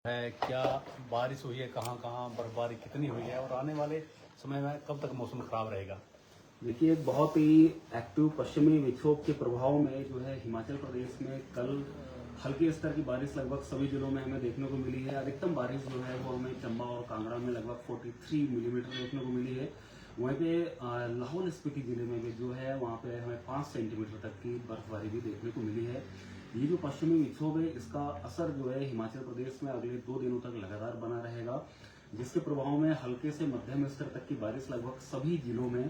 है क्या बारिश हुई है, कहाँ कहाँ बर्फबारी कितनी हुई है और आने वाले समय में कब तक मौसम खराब रहेगा। देखिए, एक बहुत ही एक्टिव पश्चिमी विक्षोभ के प्रभाव में जो है हिमाचल प्रदेश में कल हल्के स्तर की बारिश लगभग सभी जिलों में हमें देखने को मिली है। अधिकतम बारिश जो है वो हमें चंबा और कांगड़ा में लगभग 43 मिलीमीटर देखने को मिली है। वहीं पे लाहौल स्पीति जिले में भी जो है वहाँ पे हमें 5 सेंटीमीटर तक की बर्फबारी भी देखने को मिली है। ये जो पश्चिमी विक्षोभ है इसका असर जो है हिमाचल प्रदेश में अगले 2 दिनों तक लगातार बना रहेगा, जिसके प्रभाव में हल्के से मध्यम स्तर तक की बारिश लगभग सभी जिलों में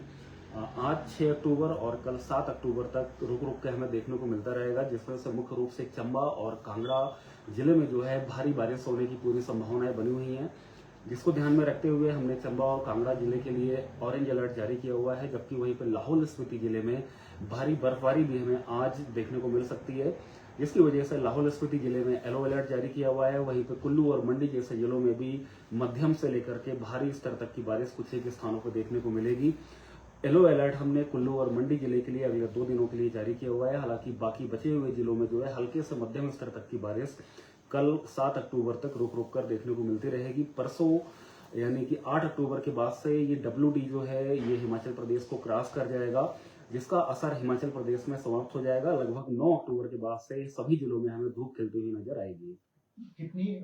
आज 6 अक्टूबर और कल 7 अक्टूबर तक रुक रुक के हमें देखने को मिलता रहेगा, जिसमें से मुख्य रूप से चंबा और कांगड़ा जिले में जो है भारी बारिश होने की पूरी संभावनाएं बनी हुई हैं, जिसको ध्यान में रखते हुए हमने चंबा और कांगड़ा जिले के लिए ऑरेंज अलर्ट जारी किया हुआ है। जबकि वहीं पर लाहौल स्पीति जिले में भारी बर्फबारी भी हमें आज देखने को मिल सकती है, जिसकी वजह से लाहौल स्पीति जिले में येलो अलर्ट जारी किया हुआ है। वहीं पे कुल्लू और मंडी जैसे जिलों में भी मध्यम से लेकर के भारी स्तर तक की बारिश कुछ एक स्थानों पर देखने को मिलेगी। येलो अलर्ट हमने कुल्लू और मंडी जिले के लिए अगले 2 दिनों के लिए जारी किया हुआ है। हालांकि बाकी बचे हुए जिलों में जो है हल्के से मध्यम स्तर तक की बारिश कल 7 अक्टूबर तक रुक रुक कर देखने को मिलती रहेगी। परसों यानी कि 8 अक्टूबर के बाद से ये WD जो है ये हिमाचल प्रदेश को क्रॉस कर जाएगा, जिसका असर हिमाचल प्रदेश में समाप्त हो जाएगा। लगभग 9 अक्टूबर के बाद से सभी जिलों में हमें धूप खिलती हुई नजर आएगी। कितनी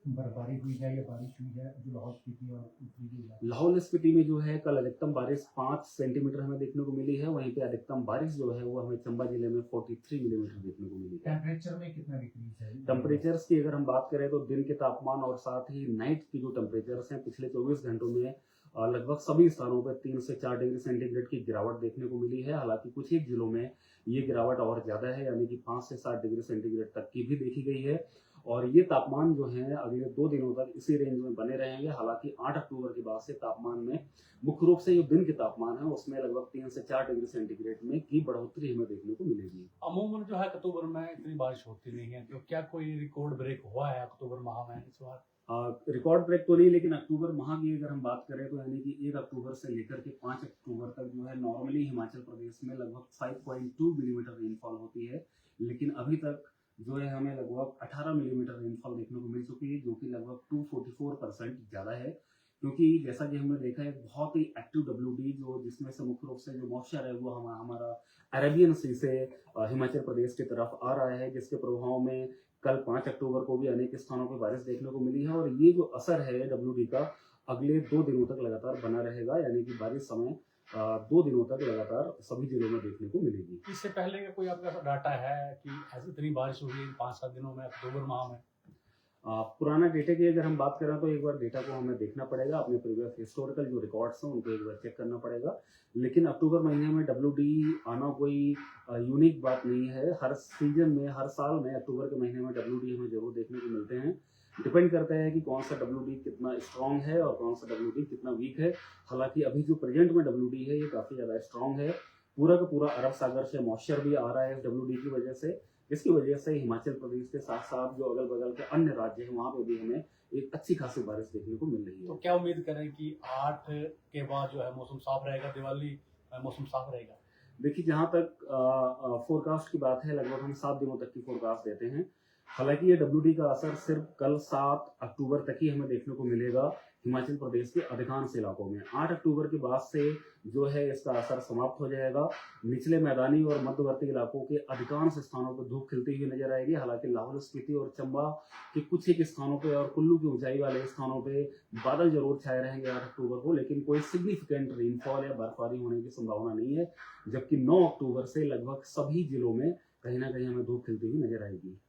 बर्फबारी हुई है या बारिश हुई है जो लाहौल स्पीति और ऊपरी जो इलाके? लाहौल स्पीति में जो है कल अधिकतम बारिश 5 सेंटीमीटर हमें देखने को मिली है। वहीं पे अधिकतम बारिश जो है वो हमें चंबा जिले में 43 मिलीमीटर देखने को मिली है। टेम्परेचर में कितना डिक्रीज है? टेम्परेचर्स की अगर हम बात करें तो दिन के तापमान और साथ ही नाइट की जो टेम्परेचर्स हैं पिछले 24 घंटों में लगभग सभी स्थानों पर 3 से 4 डिग्री सेंटीग्रेड की गिरावट देखने को मिली है। हालांकि कुछ एक जिलों में ये गिरावट और ज्यादा है, यानी कि 5 से 7 डिग्री सेंटीग्रेड तक की भी देखी गई है। और ये तापमान जो है अगले 2 दिनों तक इसी रेंज में बने रहेंगे। हालांकि 8 अक्टूबर के बाद से तापमान में मुख्य रूप से जो दिन के तापमान है उसमें लगभग 3 से 4 डिग्री सेंटीग्रेड में की बढ़ोतरी हमें देखने को मिलेगी। अमूमन जो है अक्टूबर में इतनी बारिश होती नहीं है, तो क्या कोई रिकॉर्ड ब्रेक हुआ है अक्टूबर माह में इस बार? रिकॉर्ड ब्रेक तो नहीं, लेकिन अक्टूबर माह की अगर हम बात करें तो यानी कि 1 अक्टूबर से लेकर के 5 अक्टूबर तक जो है नॉर्मली हिमाचल प्रदेश में लगभग 5.2 मिलीमीटर रेनफॉल होती है। लेकिन अभी तक जो है हमें लगभग 18 मिलीमीटर रेनफॉल देखने को मिल चुकी है, जो कि लगभग 244% ज्यादा है। क्योंकि जैसा कि हमने देखा है बहुत ही एक्टिव WD जो जिसमें से मुख्य रूप से जो मॉइस्चर है वो हमारा अरेबियन सी से हिमाचल प्रदेश की तरफ आ रहा है, जिसके प्रभाव में कल 5 अक्टूबर को भी अनेक स्थानों पर बारिश देखने को मिली है। और ये जो असर है WD का अगले 2 दिनों तक लगातार बना रहेगा, यानी कि बारिश समय 2 दिनों तक लगातार सभी जिलों में देखने को मिलेगी। इससे पहले का कोई आपका डाटा है कि ऐसी इतनी बारिश हुई 5-7 दिनों में अक्टूबर माह में? पुराना डेटा की अगर हम बात करें तो एक बार डेटा को हमें देखना पड़ेगा, अपने प्रीवियस हिस्टोरिकल जो रिकॉर्ड्स हैं उनको एक बार चेक करना पड़ेगा। लेकिन अक्टूबर महीने में WD आना कोई यूनिक बात नहीं है। हर सीजन में हर साल में अक्टूबर के महीने में WD हमें जरूर देखने को मिलते हैं। डिपेंड करता है कि कौन सा WD कितना स्ट्रांग है और कौन सा WD कितना वीक है। हालांकि अभी जो प्रेजेंट में WD है ये काफी ज्यादा स्ट्रांग है। पूरा का पूरा अरब सागर से मॉइस्चर भी आ रहा है WD की वजह से, जिसकी वजह से हिमाचल प्रदेश के साथ साथ जो अगल बगल के अन्य राज्य हैं वहां पे भी हमें एक अच्छी खासी बारिश देखने को मिल रही है। तो क्या उम्मीद करें कि 8 के बाद जो है मौसम साफ रहेगा, दिवाली मौसम साफ रहेगा? देखिए, जहां तक फोरकास्ट की बात है लगभग हम 7 दिनों तक की फोरकास्ट देते हैं। हालांकि ये WD का असर सिर्फ कल 7 अक्टूबर तक ही हमें देखने को मिलेगा हिमाचल प्रदेश के अधिकांश इलाकों में। 8 अक्टूबर के बाद से जो है इसका असर समाप्त हो जाएगा। निचले मैदानी और मध्यवर्ती इलाकों के अधिकांश स्थानों पर धूप खिलती हुई नजर आएगी। हालांकि लाहौल स्पीति और चंबा के कुछ एक स्थानों पे और कुल्लू की ऊंचाई वाले स्थानों पे बादल जरूर छाए रहेंगे 8 अक्टूबर को, लेकिन कोई सिग्निफिकेंट रेनफॉल या बर्फबारी होने की संभावना नहीं है। जबकि 9 अक्टूबर से लगभग सभी जिलों में कहीं ना कहीं हमें धूप खिलती हुई नजर आएगी।